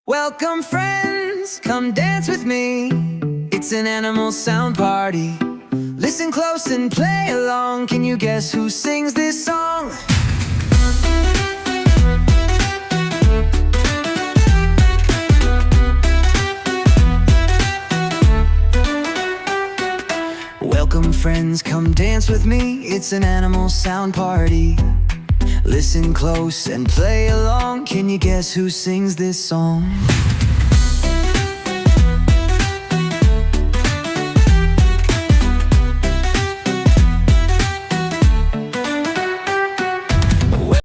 Welcome friends, come dance with me. It's an animal sound party. Listen close and play along. Can you guess who sings this song? Welcome friends, come dance with me. It's an animal sound party. Listen close and play along. Can you guess who sings this song?